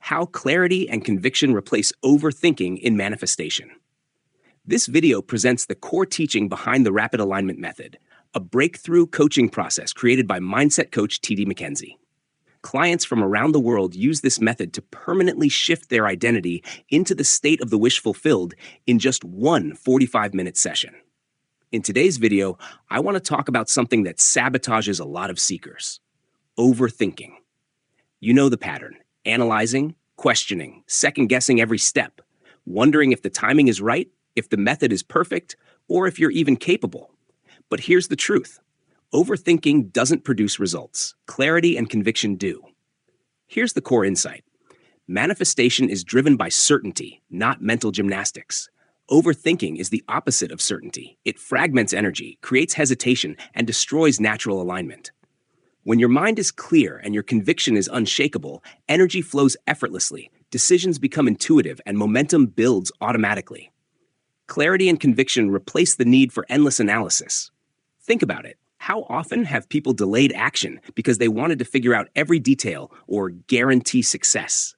how clarity and conviction replace overthinking in manifestation. This video presents the core teaching behind the Rapid Alignment Method, a breakthrough coaching process created by mindset coach T.D. McKenzie. Clients from around the world use this method to permanently shift their identity into the state of the wish fulfilled in just one 45-minute session. In today's video, I want to talk about something that sabotages a lot of seekers: overthinking. You know the pattern: analyzing, questioning, second-guessing every step, wondering if the timing is right, if the method is perfect, or if you're even capable. But here's the truth: overthinking doesn't produce results. Clarity and conviction do. Here's the core insight: manifestation is driven by certainty, not mental gymnastics. Overthinking is the opposite of certainty. It fragments energy, creates hesitation, and destroys natural alignment. When your mind is clear and your conviction is unshakable, energy flows effortlessly, decisions become intuitive, and momentum builds automatically. Clarity and conviction replace the need for endless analysis. Think about it. How often have people delayed action because they wanted to figure out every detail or guarantee success?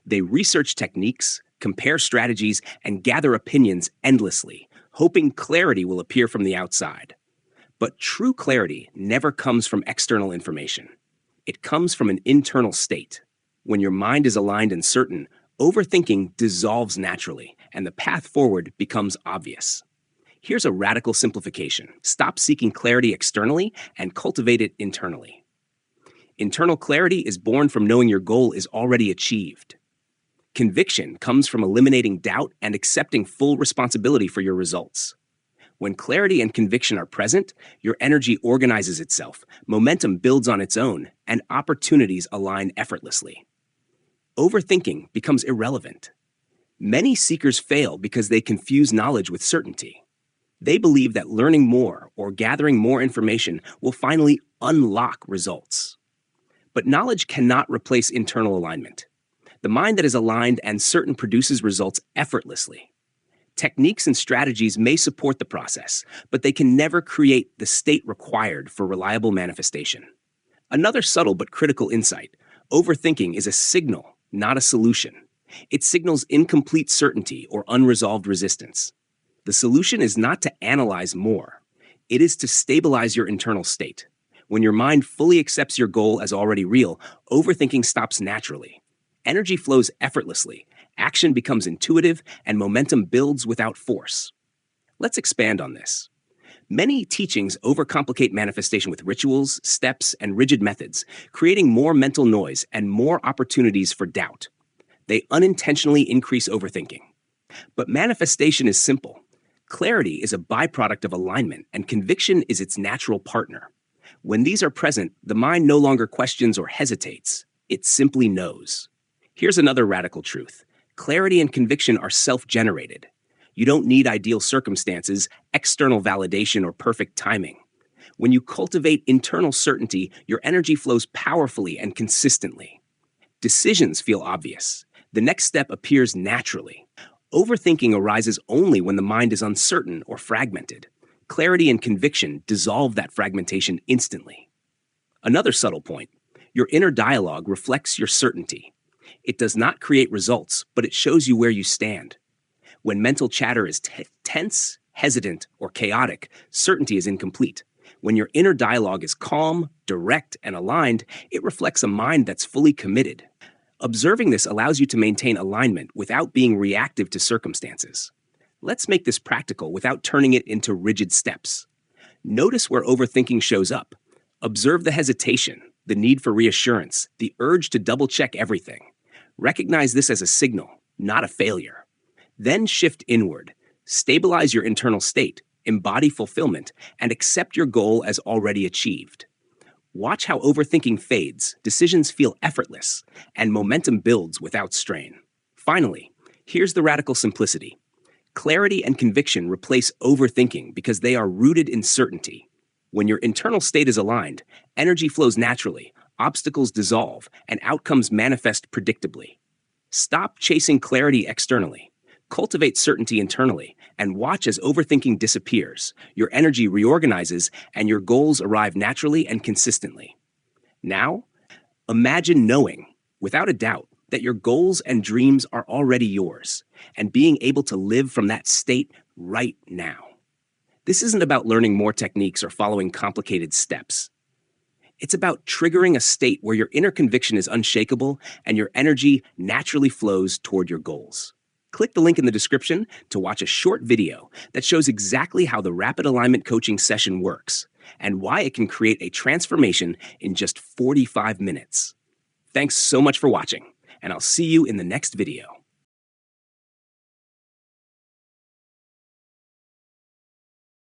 They research techniques, compare strategies, and gather opinions endlessly, hoping clarity will appear from the outside. But true clarity never comes from external information. It comes from an internal state. When your mind is aligned and certain, overthinking dissolves naturally, and the path forward becomes obvious. Here's a radical simplification: stop seeking clarity externally and cultivate it internally. Internal clarity is born from knowing your goal is already achieved. Conviction comes from eliminating doubt and accepting full responsibility for your results. When clarity and conviction are present, your energy organizes itself, momentum builds on its own, and opportunities align effortlessly. Overthinking becomes irrelevant. Many seekers fail because they confuse knowledge with certainty. They believe that learning more or gathering more information will finally unlock results. But knowledge cannot replace internal alignment. The mind that is aligned and certain produces results effortlessly. Techniques and strategies may support the process, but they can never create the state required for reliable manifestation. Another subtle but critical insight: overthinking is a signal, not a solution. It signals incomplete certainty or unresolved resistance. The solution is not to analyze more. It is to stabilize your internal state. When your mind fully accepts your goal as already real, overthinking stops naturally. Energy flows effortlessly, action becomes intuitive, and momentum builds without force. Let's expand on this. Many teachings overcomplicate manifestation with rituals, steps, and rigid methods, creating more mental noise and more opportunities for doubt. They unintentionally increase overthinking. But manifestation is simple. Clarity is a byproduct of alignment, and conviction is its natural partner. When these are present, the mind no longer questions or hesitates. It simply knows. Here's another radical truth: clarity and conviction are self-generated. You don't need ideal circumstances, external validation, or perfect timing. When you cultivate internal certainty, your energy flows powerfully and consistently. Decisions feel obvious. The next step appears naturally. Overthinking arises only when the mind is uncertain or fragmented. Clarity and conviction dissolve that fragmentation instantly. Another subtle point: your inner dialogue reflects your certainty. It does not create results, but it shows you where you stand. When mental chatter is tense, hesitant, or chaotic, certainty is incomplete. When your inner dialogue is calm, direct, and aligned, it reflects a mind that's fully committed. Observing this allows you to maintain alignment without being reactive to circumstances. Let's make this practical without turning it into rigid steps. Notice where overthinking shows up. Observe the hesitation, the need for reassurance, the urge to double-check everything. Recognize this as a signal, not a failure. Then shift inward. Stabilize your internal state, embody fulfillment, and accept your goal as already achieved. Watch how overthinking fades, decisions feel effortless, and momentum builds without strain. Finally, here's the radical simplicity: clarity and conviction replace overthinking because they are rooted in certainty. When your internal state is aligned, energy flows naturally, obstacles dissolve, and outcomes manifest predictably. Stop chasing clarity externally. Cultivate certainty internally, and watch as overthinking disappears, your energy reorganizes, and your goals arrive naturally and consistently. Now, imagine knowing, without a doubt, that your goals and dreams are already yours, and being able to live from that state right now. This isn't about learning more techniques or following complicated steps. It's about triggering a state where your inner conviction is unshakable and your energy naturally flows toward your goals. Click the link in the description to watch a short video that shows exactly how the Rapid Alignment Coaching session works and why it can create a transformation in just 45 minutes. Thanks so much for watching, and I'll see you in the next video.